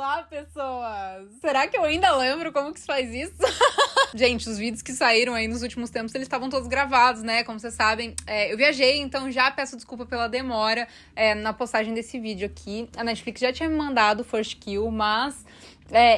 Olá, pessoas! Será que eu ainda lembro como que se faz isso? Gente, os vídeos que saíram aí nos últimos tempos, eles estavam todos gravados, né? Como vocês sabem, eu viajei, então já peço desculpa pela demora na postagem desse vídeo aqui. A Netflix já tinha me mandado First Kill, mas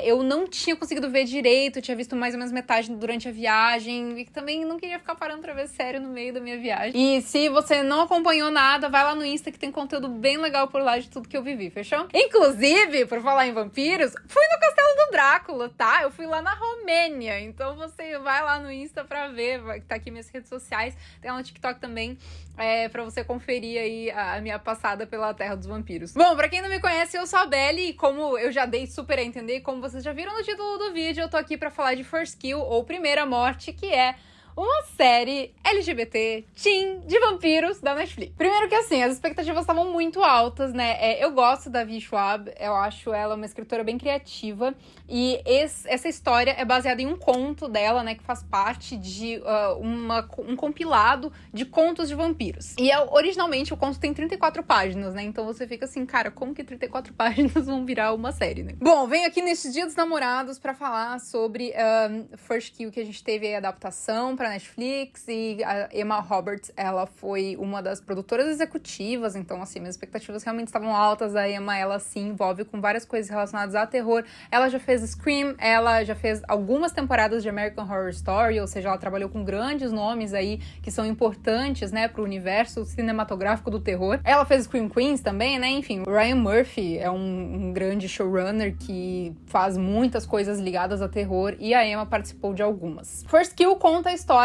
eu não tinha conseguido ver direito, tinha visto mais ou menos metade durante a viagem e também não queria ficar parando pra ver sério no meio da minha viagem. E se você não acompanhou nada, vai lá no Insta que tem conteúdo bem legal por lá de tudo que eu vivi, fechou? Inclusive, por falar em vampiros, fui no Castelo do Drácula, tá? Eu fui lá na Romênia, então você vai lá no Insta pra ver, tá aqui minhas redes sociais, tem lá no TikTok também, pra você conferir aí a minha passada pela Terra dos Vampiros. Bom, pra quem não me conhece, eu sou a Belly e como eu já dei super a entender, como vocês já viram no título do vídeo, eu tô aqui pra falar de First Kill, ou Primeira Morte, que é uma série LGBT teen de vampiros da Netflix. Primeiro que assim, as expectativas estavam muito altas, né? Eu gosto da Vi Schwab, eu acho ela uma escritora bem criativa e essa história é baseada em um conto dela, né? Que faz parte de um compilado de contos de vampiros. E originalmente o conto tem 34 páginas, né? Então você fica assim, cara, como que 34 páginas vão virar uma série, né? Bom, venho aqui nesse Dia dos Namorados pra falar sobre First Kill, que a gente teve a adaptação pra Netflix, e a Emma Roberts, ela foi uma das produtoras executivas, então assim, minhas expectativas realmente estavam altas. A Emma, ela se envolve com várias coisas relacionadas a terror, ela já fez Scream, ela já fez algumas temporadas de American Horror Story, ou seja, ela trabalhou com grandes nomes aí, que são importantes, né, pro universo cinematográfico do terror. Ela fez Scream Queens também, né, enfim, Ryan Murphy é um grande showrunner que faz muitas coisas ligadas a terror, e a Emma participou de algumas. First Kill conta a história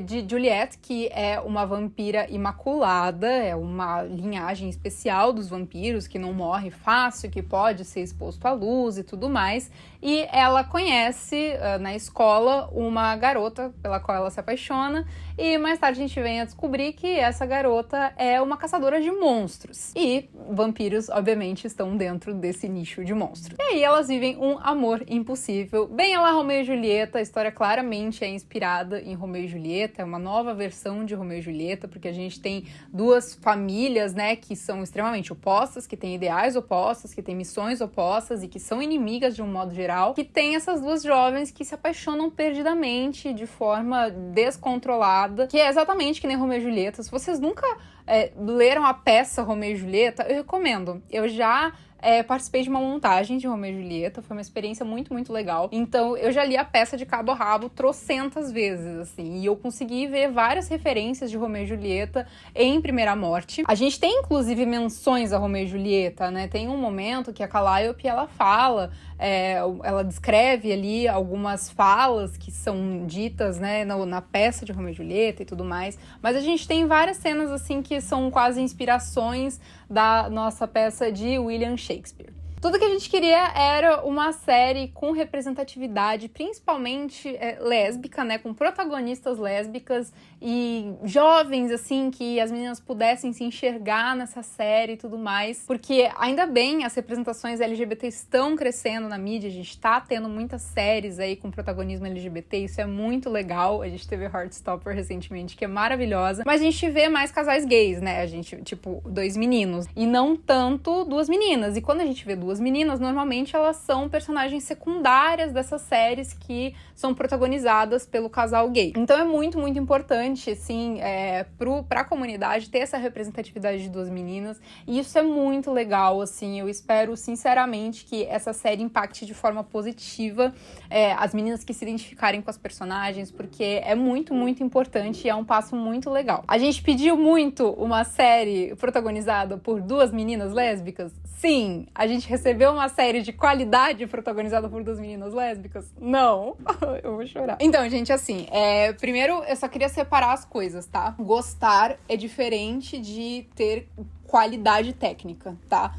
de Juliet, que é uma vampira imaculada, é uma linhagem especial dos vampiros, que não morre fácil, que pode ser exposto à luz e tudo mais. E ela conhece na escola uma garota pela qual ela se apaixona, e mais tarde a gente vem a descobrir que essa garota é uma caçadora de monstros. E vampiros, obviamente, estão dentro desse nicho de monstros. E aí elas vivem um amor impossível, bem a la Romeo e Julieta. A história claramente é inspirada em Romeo e Julieta, é uma nova versão de Romeo e Julieta, porque a gente tem duas famílias, né, que são extremamente opostas, que têm ideais opostos, que têm missões opostas e que são inimigas de um modo geral, que tem essas duas jovens que se apaixonam perdidamente, de forma descontrolada, que é exatamente que nem Romeo e Julieta. Se vocês nunca leram a peça Romeo e Julieta, eu recomendo. Eu já participei de uma montagem de Romeo e Julieta, foi uma experiência muito, muito legal. Então, eu já li a peça de cabo a rabo trocentas vezes, assim, e eu consegui ver várias referências de Romeo e Julieta em Primeira Morte. A gente tem, inclusive, menções a Romeo e Julieta, né? Tem um momento que a Calliope, ela fala, ela descreve ali algumas falas que são ditas, né, na peça de Romeo e Julieta e tudo mais, mas a gente tem várias cenas, assim, que são quase inspirações da nossa peça de William Shakespeare. Tudo que a gente queria era uma série com representatividade, principalmente lésbica, né, com protagonistas lésbicas e jovens, assim, que as meninas pudessem se enxergar nessa série e tudo mais, porque ainda bem as representações LGBT estão crescendo na mídia, a gente tá tendo muitas séries aí com protagonismo LGBT, isso é muito legal. A gente teve Heartstopper recentemente, que é maravilhosa, mas a gente vê mais casais gays, né, a gente, tipo, 2 meninos, e não tanto 2 meninas, e quando a gente vê 2 meninas, normalmente elas são personagens secundárias dessas séries que são protagonizadas pelo casal gay. Então é muito, muito importante, assim, pra comunidade ter essa representatividade de 2 meninas, e isso é muito legal, assim. Eu espero, sinceramente, que essa série impacte de forma positiva as meninas que se identificarem com as personagens, porque é muito, muito importante e é um passo muito legal. A gente pediu muito uma série protagonizada por 2 meninas lésbicas? Sim. A gente recebeu uma série de qualidade protagonizada por 2 meninas lésbicas? Não. Eu vou chorar. Então, gente, assim, primeiro eu só queria separar as coisas, tá? Gostar é diferente de ter qualidade técnica, tá?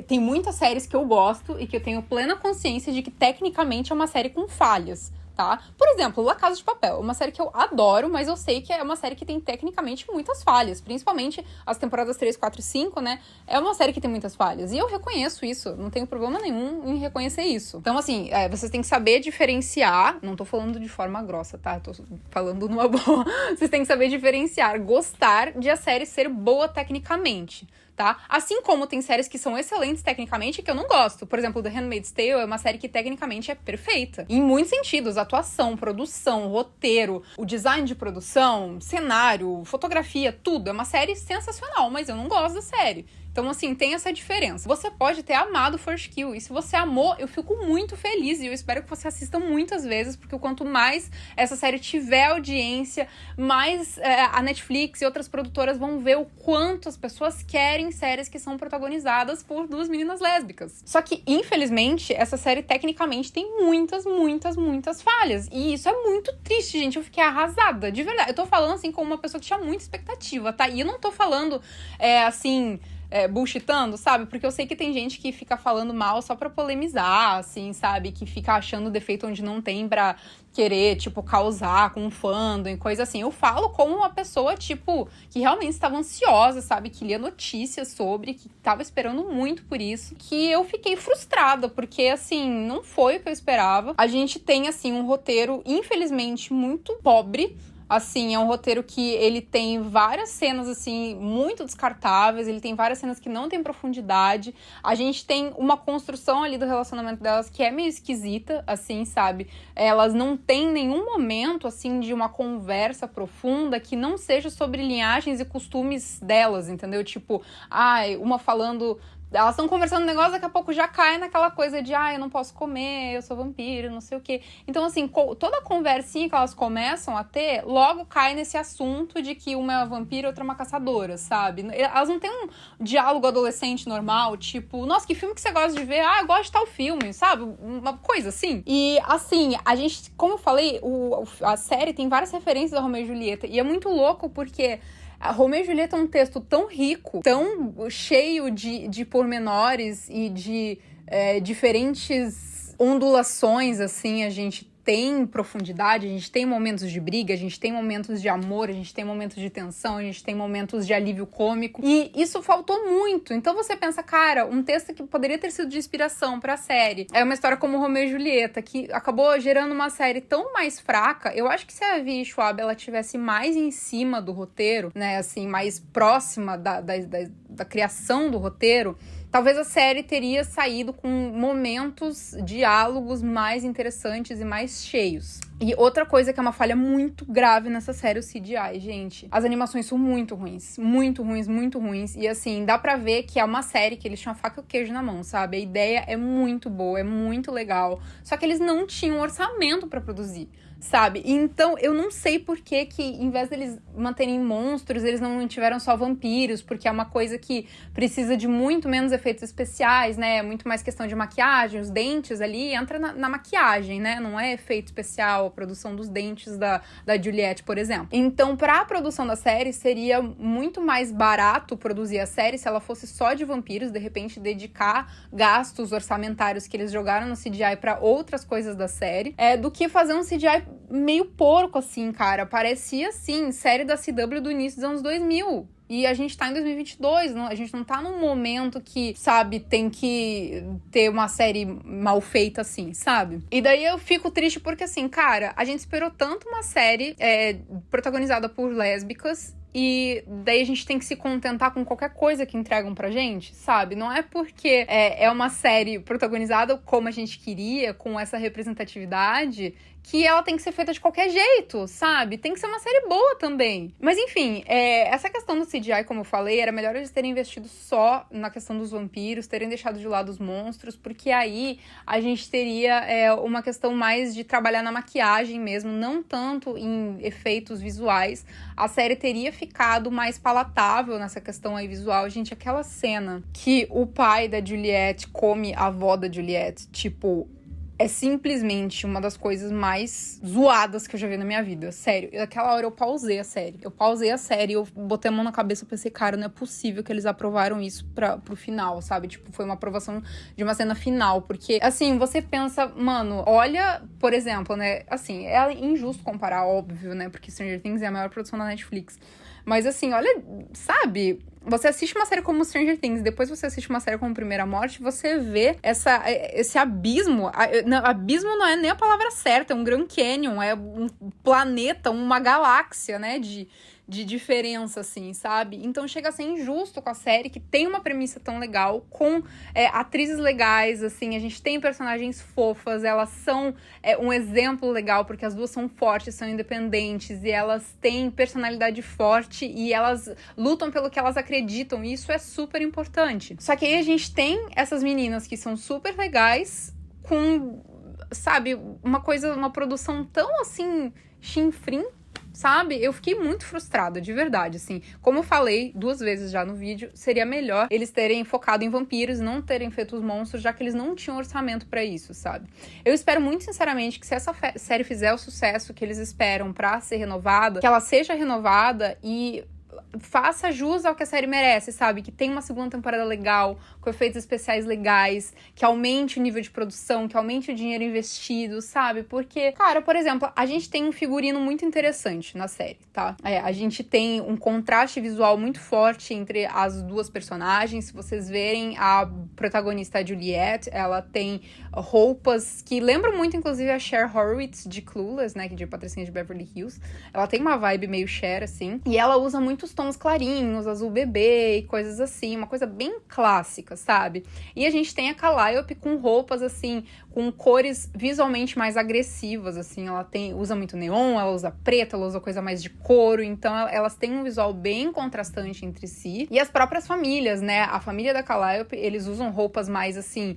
Tem muitas séries que eu gosto e que eu tenho plena consciência de que tecnicamente é uma série com falhas, tá? Por exemplo, La Casa de Papel, uma série que eu adoro, mas eu sei que é uma série que tem tecnicamente muitas falhas, principalmente as temporadas 3, 4 e 5, né? É uma série que tem muitas falhas, e eu reconheço isso, não tenho problema nenhum em reconhecer isso. Então, assim, vocês têm que saber diferenciar, não tô falando de forma grossa, tá? Tô falando numa boa. Vocês têm que saber diferenciar, gostar de a série ser boa tecnicamente, tá? Assim como tem séries que são excelentes tecnicamente e que eu não gosto. Por exemplo, The Handmaid's Tale é uma série que tecnicamente é perfeita. Em muitos sentidos, atuação, produção, roteiro, o design de produção, cenário, fotografia, tudo. É uma série sensacional, mas eu não gosto da série. Então, assim, tem essa diferença. Você pode ter amado First Kill, e se você amou, eu fico muito feliz, e eu espero que você assista muitas vezes, porque quanto mais essa série tiver audiência, mais a Netflix e outras produtoras vão ver o quanto as pessoas querem séries que são protagonizadas por duas meninas lésbicas. Só que, infelizmente, essa série tecnicamente tem muitas falhas, e isso é muito triste, gente. Eu fiquei arrasada, de verdade. Eu tô falando, assim, como uma pessoa que tinha muita expectativa, tá? E eu não tô falando, assim... bullshitando, sabe? Porque eu sei que tem gente que fica falando mal só pra polemizar, assim, sabe? Que fica achando defeito onde não tem pra querer, tipo, causar com um fandom e coisa assim. Eu falo como uma pessoa, tipo, que realmente estava ansiosa, sabe? Que lia notícias sobre, que tava esperando muito por isso. Que eu fiquei frustrada, porque, assim, não foi o que eu esperava. A gente tem, assim, um roteiro, infelizmente, muito pobre. Assim, é um roteiro que ele tem várias cenas, assim, muito descartáveis, ele tem várias cenas que não tem profundidade. A gente tem uma construção ali do relacionamento delas que é meio esquisita, assim, sabe? Elas não têm nenhum momento, assim, de uma conversa profunda que não seja sobre linhagens e costumes delas, entendeu? Tipo, uma falando... Elas estão conversando um negócio, daqui a pouco já cai naquela coisa de eu não posso comer, eu sou vampiro, não sei o quê. Então, assim, toda a conversinha que elas começam a ter, logo cai nesse assunto de que uma é uma vampira e outra é uma caçadora, sabe? Elas não têm um diálogo adolescente normal, tipo, nossa, que filme que você gosta de ver? Eu gosto de tal filme, sabe? Uma coisa assim. E, assim, a gente, como eu falei, a série tem várias referências a Romeo e Julieta, e é muito louco porque... A Romeo e Julieta é um texto tão rico, tão cheio de pormenores e de diferentes ondulações, assim, a gente tem profundidade, a gente tem momentos de briga, a gente tem momentos de amor, a gente tem momentos de tensão, a gente tem momentos de alívio cômico, e isso faltou muito. Então você pensa, cara, um texto que poderia ter sido de inspiração pra série é uma história como Romeo e Julieta, que acabou gerando uma série tão mais fraca. Eu acho que se a Vi Schwab, ela tivesse mais em cima do roteiro, né, assim, mais próxima da criação do roteiro, talvez a série teria saído com momentos, diálogos mais interessantes e mais cheios. E outra coisa que é uma falha muito grave nessa série, o CGI, gente. As animações são muito ruins. Muito ruins, muito ruins. E assim, dá pra ver que é uma série que eles tinham a faca e o queijo na mão, sabe? A ideia é muito boa, é muito legal. Só que eles não tinham orçamento pra produzir, sabe? Então, eu não sei por que em vez deles manterem monstros, eles não tiveram só vampiros, porque é uma coisa que precisa de muito menos efeitos especiais, né? Muito mais questão de maquiagem, os dentes ali, entra na maquiagem, né? Não é efeito especial, a produção dos dentes da Juliette, por exemplo. Então, pra produção da série, seria muito mais barato produzir a série se ela fosse só de vampiros, de repente dedicar gastos orçamentários que eles jogaram no CGI pra outras coisas da série, do que fazer um CGI meio porco, assim, cara. Parecia, assim, série da CW do início dos anos 2000. E a gente tá em 2022, a gente não tá num momento que, sabe, tem que ter uma série mal feita assim, sabe? E daí eu fico triste porque, assim, cara, a gente esperou tanto uma série protagonizada por lésbicas e daí a gente tem que se contentar com qualquer coisa que entregam pra gente, sabe? Não é porque é uma série protagonizada como a gente queria, com essa representatividade, que ela tem que ser feita de qualquer jeito, sabe? Tem que ser uma série boa também. Mas enfim, essa questão do CGI, como eu falei, era melhor eles terem investido só na questão dos vampiros, terem deixado de lado os monstros, porque aí a gente teria uma questão mais de trabalhar na maquiagem mesmo, não tanto em efeitos visuais. A série teria ficado mais palatável nessa questão aí visual. Gente, aquela cena que o pai da Juliette come a avó da Juliette, tipo... É simplesmente uma das coisas mais zoadas que eu já vi na minha vida. Sério. Naquela hora eu pausei a série. Eu botei a mão na cabeça e pensei, cara, não é possível que eles aprovaram isso pro final, sabe? Tipo, foi uma aprovação de uma cena final. Porque, assim, você pensa, mano, olha, por exemplo, né? Assim, é injusto comparar, óbvio, né? Porque Stranger Things é a maior produção da Netflix. Mas, assim, olha, sabe... Você assiste uma série como Stranger Things, depois você assiste uma série como Primeira Morte, você vê esse abismo. Abismo não é nem a palavra certa, é um Grand Canyon, é um planeta, uma galáxia, né, de de diferença, assim, sabe? Então chega a ser injusto com a série, que tem uma premissa tão legal, com atrizes legais, assim, a gente tem personagens fofas, elas são um exemplo legal, porque as duas são fortes, são independentes, e elas têm personalidade forte, e elas lutam pelo que elas acreditam, e isso é super importante. Só que aí a gente tem essas meninas que são super legais, com, sabe, uma produção tão, assim, chinfrim, sabe? Eu fiquei muito frustrada, de verdade, assim. Como eu falei 2 vezes já no vídeo, seria melhor eles terem focado em vampiros e não terem feito os monstros, já que eles não tinham orçamento pra isso, sabe? Eu espero muito sinceramente que se essa série fizer o sucesso que eles esperam pra ser renovada, que ela seja renovada e faça jus ao que a série merece, sabe? Que tenha uma segunda temporada legal, com efeitos especiais legais, que aumente o nível de produção, que aumente o dinheiro investido, sabe? Porque, cara, por exemplo, a gente tem um figurino muito interessante na série, tá? A gente tem um contraste visual muito forte entre as duas personagens. Se vocês verem, a protagonista, a Juliette, ela tem roupas que lembram muito, inclusive, a Cher Horowitz de Clueless, né? Que de Patricinha de Beverly Hills. Ela tem uma vibe meio Cher, assim. E ela usa muitos tons clarinhos, azul bebê e coisas assim. Uma coisa bem clássica, sabe? E a gente tem a Calliope com roupas, assim, com cores visualmente mais agressivas, assim. Ela usa muito neon, ela usa preto, ela usa coisa mais de couro. Então, elas têm um visual bem contrastante entre si. E as próprias famílias, né? A família da Calliope, eles usam roupas mais, assim,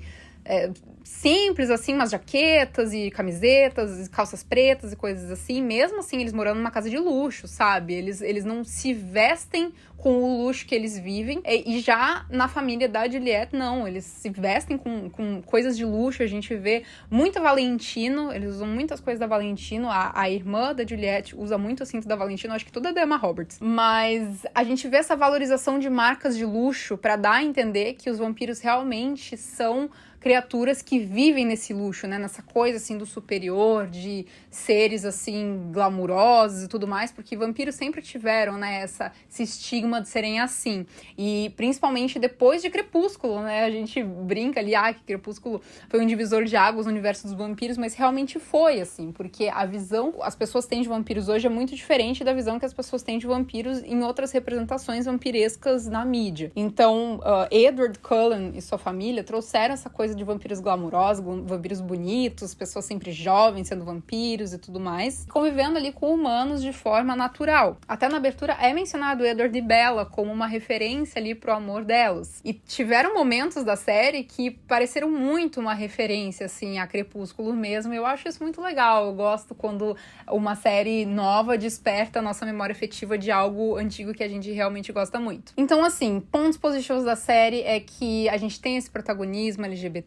simples, assim, umas jaquetas e camisetas, calças pretas e coisas assim. Mesmo assim, eles morando numa casa de luxo, sabe? Eles não se vestem com o luxo que eles vivem. E já na família da Juliette, não. Eles se vestem com coisas de luxo. A gente vê muito Valentino. Eles usam muitas coisas da Valentino. A irmã da Juliette usa muito o cinto da Valentino. Acho que tudo é da Emma Roberts. Mas a gente vê essa valorização de marcas de luxo pra dar a entender que os vampiros realmente são criaturas que vivem nesse luxo, né? Nessa coisa, assim, do superior, de seres, assim, glamurosos e tudo mais, porque vampiros sempre tiveram, né, esse estigma de serem assim. E principalmente depois de Crepúsculo, né? A gente brinca ali, que Crepúsculo foi um divisor de águas no universo dos vampiros, mas realmente foi, assim, porque a visão que as pessoas têm de vampiros hoje é muito diferente da visão que as pessoas têm de vampiros em outras representações vampirescas na mídia. Então, Edward Cullen e sua família trouxeram essa coisa de vampiros glamurosos, vampiros bonitos, pessoas sempre jovens sendo vampiros e tudo mais, convivendo ali com humanos de forma natural. Até na abertura é mencionado Edward e Bella como uma referência ali pro amor delas. E tiveram momentos da série que pareceram muito uma referência, assim, a Crepúsculo mesmo. Eu acho isso muito legal. Eu gosto quando uma série nova desperta a nossa memória afetiva de algo antigo que a gente realmente gosta muito. Então, assim, pontos positivos da série é que a gente tem esse protagonismo LGBT,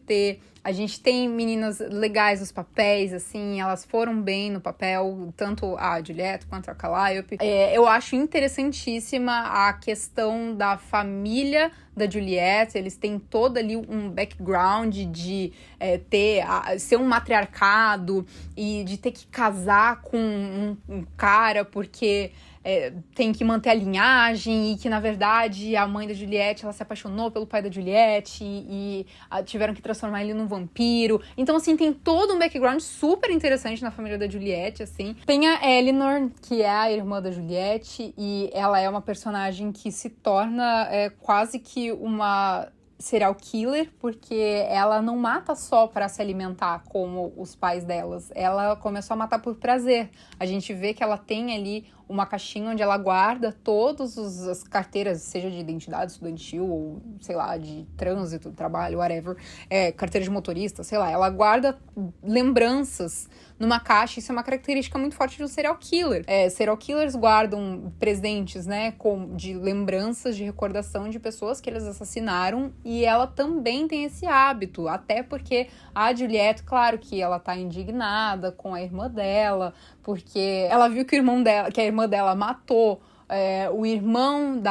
a gente tem meninas legais nos papéis, assim, elas foram bem no papel, tanto a Juliette quanto a Calliope. Eu acho interessantíssima a questão da família da Juliette, eles têm todo ali um background de ser um matriarcado e de ter que casar com um cara porque tem que manter a linhagem e que, na verdade, a mãe da Juliette, ela se apaixonou pelo pai da Juliette e tiveram que transformar ele num vampiro. Então, assim, tem todo um background super interessante na família da Juliette, assim. Tem a Eleanor, que é a irmã da Juliette, e ela é uma personagem que se torna quase que uma serial killer, porque ela não mata só para se alimentar como os pais delas, ela começou a matar por prazer. A gente vê que ela tem ali uma caixinha onde ela guarda todas as carteiras, seja de identidade estudantil ou, sei lá, de trânsito, trabalho, whatever, carteira de motorista, sei lá, ela guarda lembranças numa caixa. Isso é uma característica muito forte de um serial killer. Serial killers guardam presentes, né, de lembranças, de recordação de pessoas que eles assassinaram, e ela também tem esse hábito, até porque a Juliette, claro que ela tá indignada com a irmã dela, porque ela viu que a irmã dela matou o irmão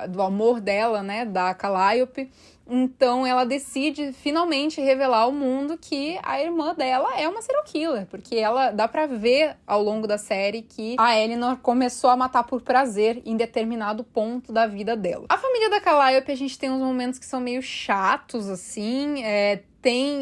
do amor dela, né, da Calliope. Então ela decide finalmente revelar ao mundo que a irmã dela é uma serial killer, porque ela dá pra ver ao longo da série que a Eleanor começou a matar por prazer em determinado ponto da vida dela. A família da Calliope, a gente tem uns momentos que são meio chatos, assim,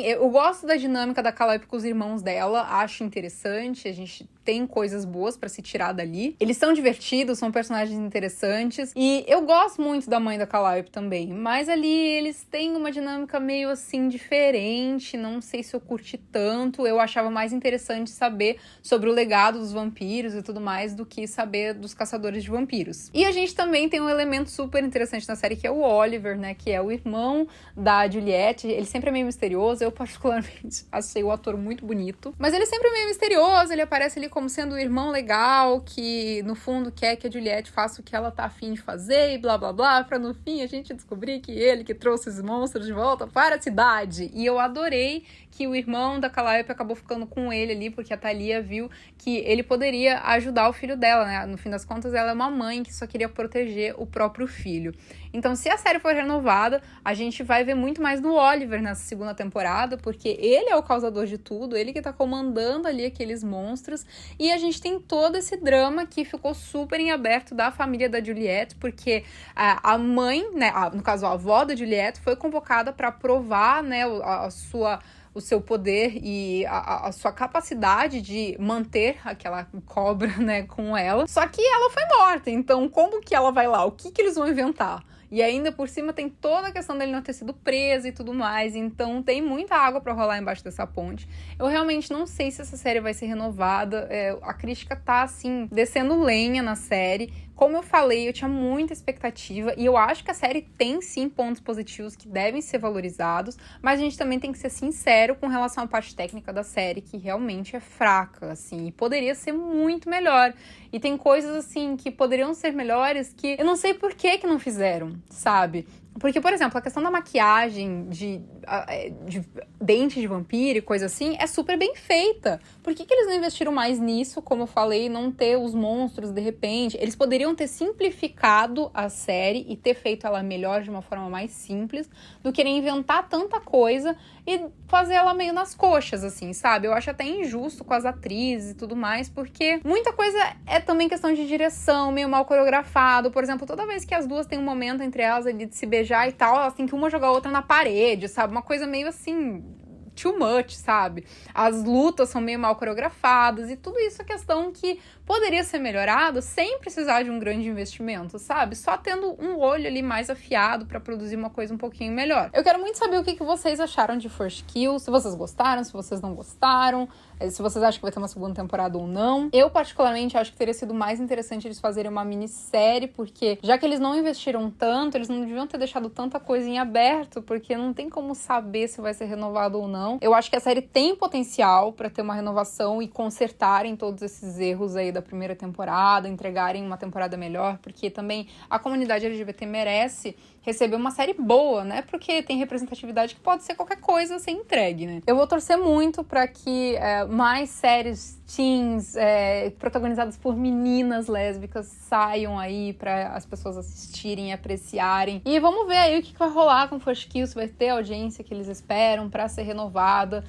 eu gosto da dinâmica da Calliope com os irmãos dela, acho interessante. A gente tem coisas boas pra se tirar dali. Eles são divertidos, são personagens interessantes, e eu gosto muito da mãe da Calliope também, mas ali eles têm uma dinâmica meio assim diferente, não sei se eu curti tanto. Eu achava mais interessante saber sobre o legado dos vampiros e tudo mais do que saber dos caçadores de vampiros. E a gente também tem um elemento super interessante na série, que é o Oliver, né, que é o irmão da Juliette. Ele sempre é meio misterioso, eu particularmente achei o ator muito bonito, mas ele sempre é meio misterioso, ele aparece ali como sendo o irmão legal, que no fundo quer que a Juliette faça o que ela tá afim de fazer e blá blá blá, pra no fim a gente descobrir que ele que trouxe os monstros de volta para a cidade. E eu adorei que o irmão da Calliope acabou ficando com ele ali, porque a Thalia viu que ele poderia ajudar o filho dela, né? No fim das contas, ela é uma mãe que só queria proteger o próprio filho. Então, se a série for renovada, a gente vai ver muito mais do Oliver nessa segunda temporada, porque ele é o causador de tudo, ele que tá comandando ali aqueles monstros, e a gente tem todo esse drama que ficou super em aberto da família da Juliette, porque a mãe, né, no caso a avó da Juliette, foi convocada para provar, né, o seu poder e a sua capacidade de manter aquela cobra, né, com ela. Só que ela foi morta, então como que ela vai lá? O que eles vão inventar? E ainda por cima tem toda a questão dele não ter sido preso e tudo mais, então tem muita água pra rolar embaixo dessa ponte. Eu realmente não sei se essa série vai ser renovada, a crítica tá, assim, descendo lenha na série. Como eu falei, eu tinha muita expectativa e eu acho que a série tem, sim, pontos positivos que devem ser valorizados, mas a gente também tem que ser sincero com relação à parte técnica da série, que realmente é fraca, assim, e poderia ser muito melhor. E tem coisas, assim, que poderiam ser melhores que eu não sei por que não fizeram, sabe? Porque, por exemplo, a questão da maquiagem, de dente de vampiro e coisa assim, é super bem feita. Por que eles não investiram mais nisso, como eu falei, não ter os monstros de repente? Eles poderiam ter simplificado a série e ter feito ela melhor de uma forma mais simples do que inventar tanta coisa e fazer ela meio nas coxas, assim, sabe? Eu acho até injusto com as atrizes e tudo mais, porque muita coisa é também questão de direção, meio mal coreografado. Por exemplo, toda vez que as duas têm um momento entre elas ali de se beijar e tal, elas têm que uma jogar a outra na parede, sabe? Uma coisa meio assim, too much, sabe? As lutas são meio mal coreografadas e tudo isso é questão que poderia ser melhorado sem precisar de um grande investimento, sabe? Só tendo um olho ali mais afiado pra produzir uma coisa um pouquinho melhor. Eu quero muito saber o que vocês acharam de First Kill, se vocês gostaram, se vocês não gostaram, se vocês acham que vai ter uma segunda temporada ou não. Eu, particularmente, acho que teria sido mais interessante eles fazerem uma minissérie, porque já que eles não investiram tanto, eles não deviam ter deixado tanta coisa em aberto, porque não tem como saber se vai ser renovado ou não. Eu acho que a série tem potencial pra ter uma renovação e consertarem todos esses erros aí da primeira temporada, entregarem uma temporada melhor, porque também a comunidade LGBT merece receber uma série boa, né? Porque tem representatividade que pode ser qualquer coisa ser entregue, né? Eu vou torcer muito pra que mais séries teens, protagonizadas por meninas lésbicas, saiam aí pra as pessoas assistirem e apreciarem. E vamos ver aí o que vai rolar com First Kill, se vai ter a audiência que eles esperam pra ser renovada.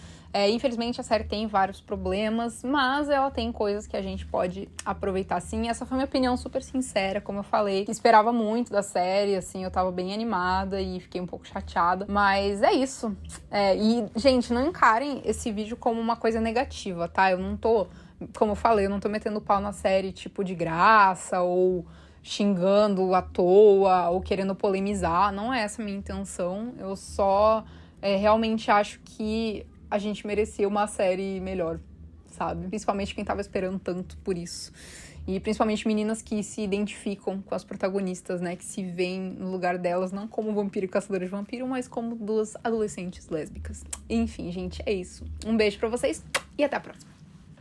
Infelizmente a série tem vários problemas, mas ela tem coisas que a gente pode aproveitar sim. Essa foi minha opinião super sincera, como eu falei. Esperava muito da série, assim, eu tava bem animada e fiquei um pouco chateada. Mas é isso. E, gente, não encarem esse vídeo como uma coisa negativa, tá? Eu não tô, como eu falei, eu não tô metendo pau na série, tipo, de graça ou xingando à toa ou querendo polemizar. Não é essa a minha intenção. Eu só realmente acho que a gente merecia uma série melhor, sabe? Principalmente quem tava esperando tanto por isso. E principalmente meninas que se identificam com as protagonistas, né? Que se veem no lugar delas, não como vampiro e caçadora de vampiro, mas como duas adolescentes lésbicas. Enfim, gente, é isso. Um beijo pra vocês e até a próxima.